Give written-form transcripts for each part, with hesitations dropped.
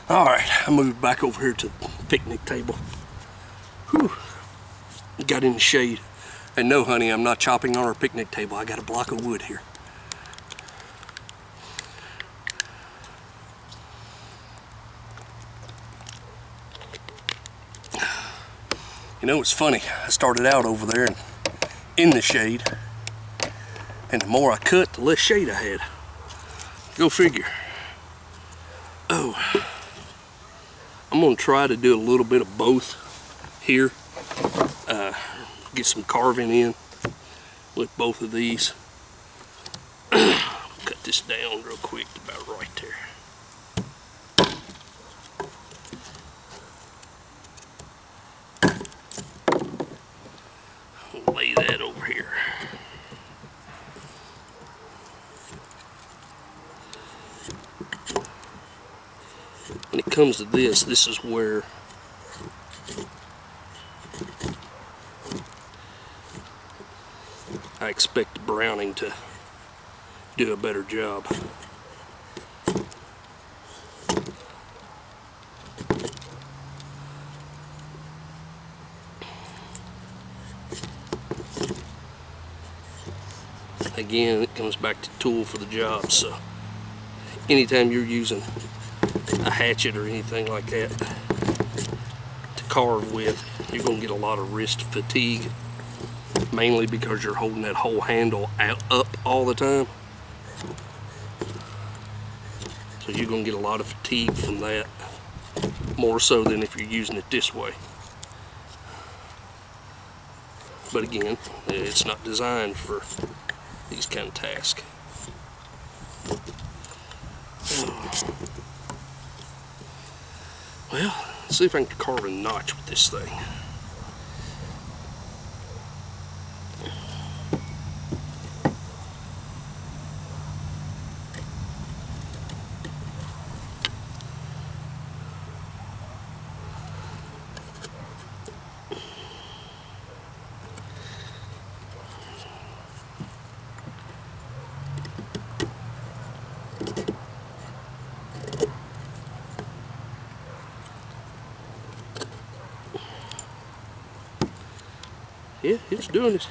Alright, I moved back over here to the picnic table. Whew. Got in the shade. And no, honey, I'm not chopping on our picnic table. I got a block of wood here. You know, it's funny. I started out over there in the shade. And the more I cut, the less shade I had. Go figure. Oh. I'm going to try to do a little bit of both here. Get some carving in with both of these. Cut this down real quick, about right there. Lay that over here. When it comes to this, this is where I expect the browning to do a better job. Again, it comes back to tool for the job, so anytime you're using a hatchet or anything like that to carve with, you're going to get a lot of wrist fatigue, mainly because you're holding that whole handle up all the time. So you're going to get a lot of fatigue from that, more so than if you're using it this way. But again, it's not designed for these kind of tasks. Well, let's see if I can carve a notch with this thing. Yeah, it's doing it.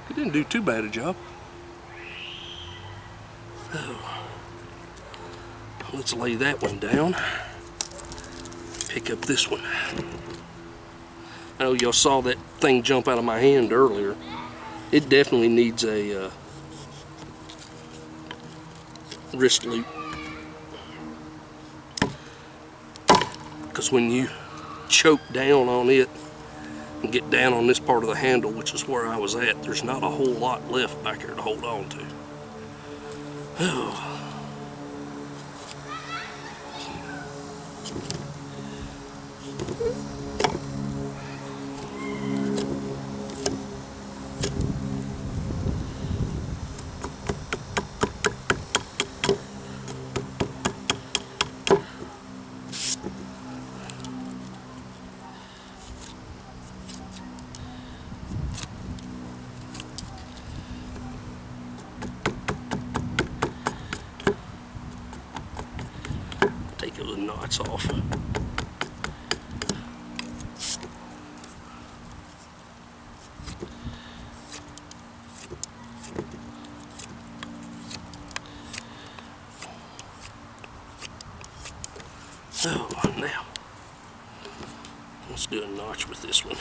It didn't do too bad a job. Oh. Let's lay that one down. Pick up this one. I know y'all saw that thing jump out of my hand earlier. It definitely needs a wrist loop, because when you choke down on it and get down on this part of the handle, which is where I was at, there's not a whole lot left back here to hold on to. Oh. Take those knots off. Oh, now let's do a notch with this one.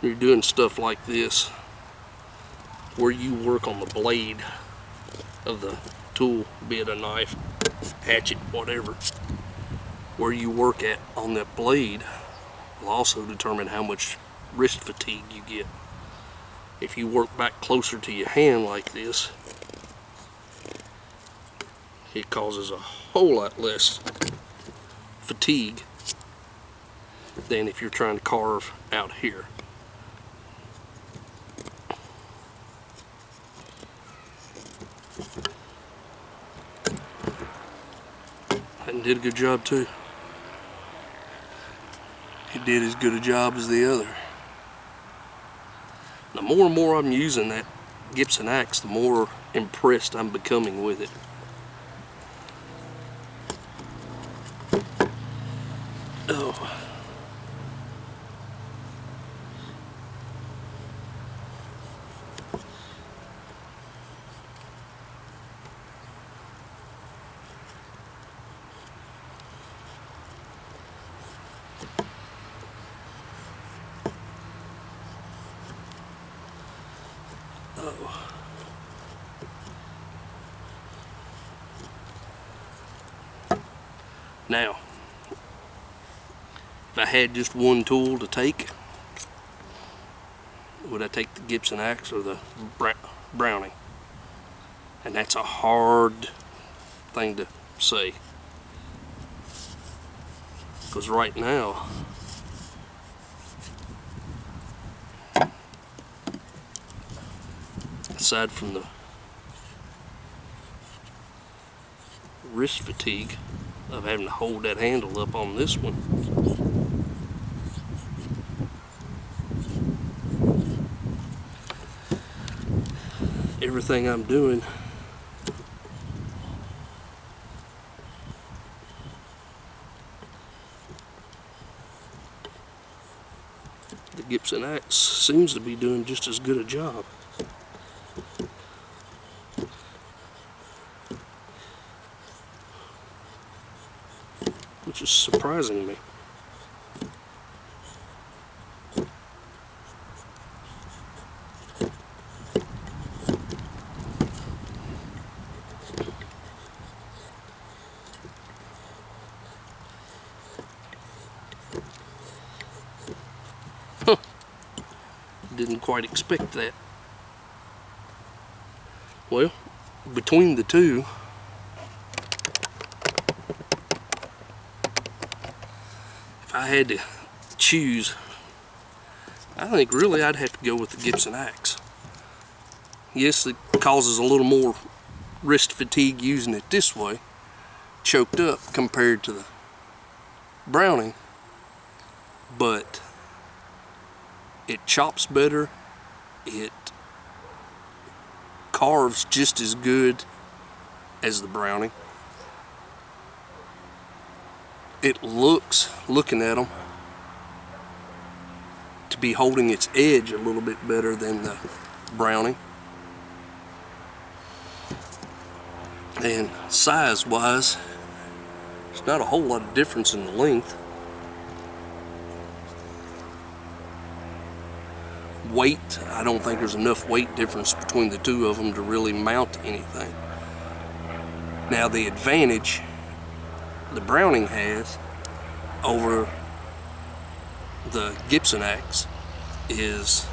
You're doing stuff like this where you work on the blade of the tool, be it a knife, hatchet, whatever. Where you work at on that blade will also determine how much wrist fatigue you get. If you work back closer to your hand like this, it causes a whole lot less fatigue than if you're trying to carve out here. And did a good job too. It did as good a job as the other. The more and more I'm using that Gibson axe, the more impressed I'm becoming with it. Oh. Oh. Now, if I had just one tool to take, would I take the Gibson axe or the Browning? And that's a hard thing to say, because right now aside from the wrist fatigue of having to hold that handle up on this one, everything I'm doing the Gibson axe seems to be doing just as good a job. Which is surprising me. Huh. Didn't quite expect that. Well, between the two, if I had to choose, I think really I'd have to go with the Gibson axe. Yes, it causes a little more wrist fatigue using it this way, choked up compared to the Browning, but it chops better, it carves just as good as the Browning. It looks, looking at them, to be holding its edge a little bit better than the Browning. And size wise, there's not a whole lot of difference in the length. Weight, I don't think there's enough weight difference between the two of them to really mount anything. Now the advantage the Browning has over the Gibson axe is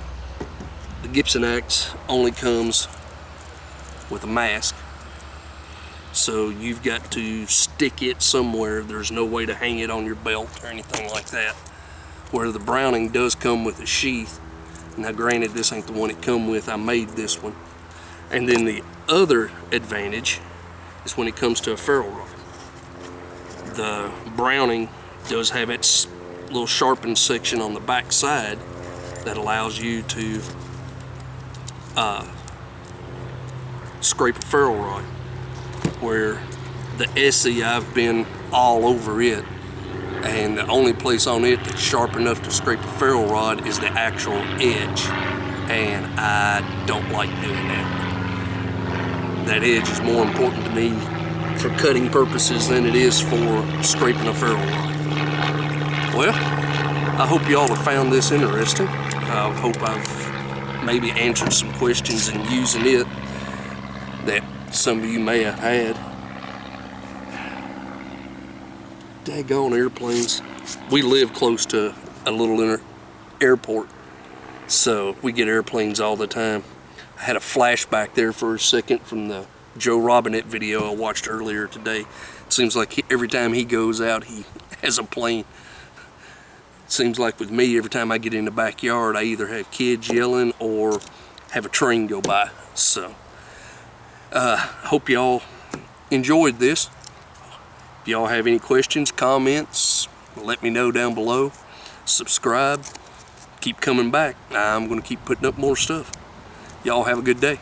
the Gibson axe only comes with a mask, so you've got to stick it somewhere. There's no way to hang it on your belt or anything like that, where the Browning does come with a sheath. Now granted, this ain't the one it come with, I made this one. And then the other advantage is when it comes to a ferrule rod. The Browning does have its little sharpened section on the back side that allows you to scrape a ferrule rod, where the ESEE, I've been all over it, and the only place on it that's sharp enough to scrape a ferrule rod is the actual edge, and I don't like doing that. That edge is more important to me for cutting purposes than it is for scraping a ferrule rod. Well, I hope y'all have found this interesting. I hope I've maybe answered some questions in using it that some of you may have had. Daggone airplanes. We live close to a little airport, So we get airplanes all the time. I had a flashback there for a second from the Joe Robinette video I watched earlier today. It seems like every time he goes out, he has a plane. It seems like with me, every time I get in the backyard, I either have kids yelling or have a train go by. So hope y'all enjoyed this. If y'all have any questions, comments, let me know down below. Subscribe. Keep coming back. I'm going to keep putting up more stuff. Y'all have a good day.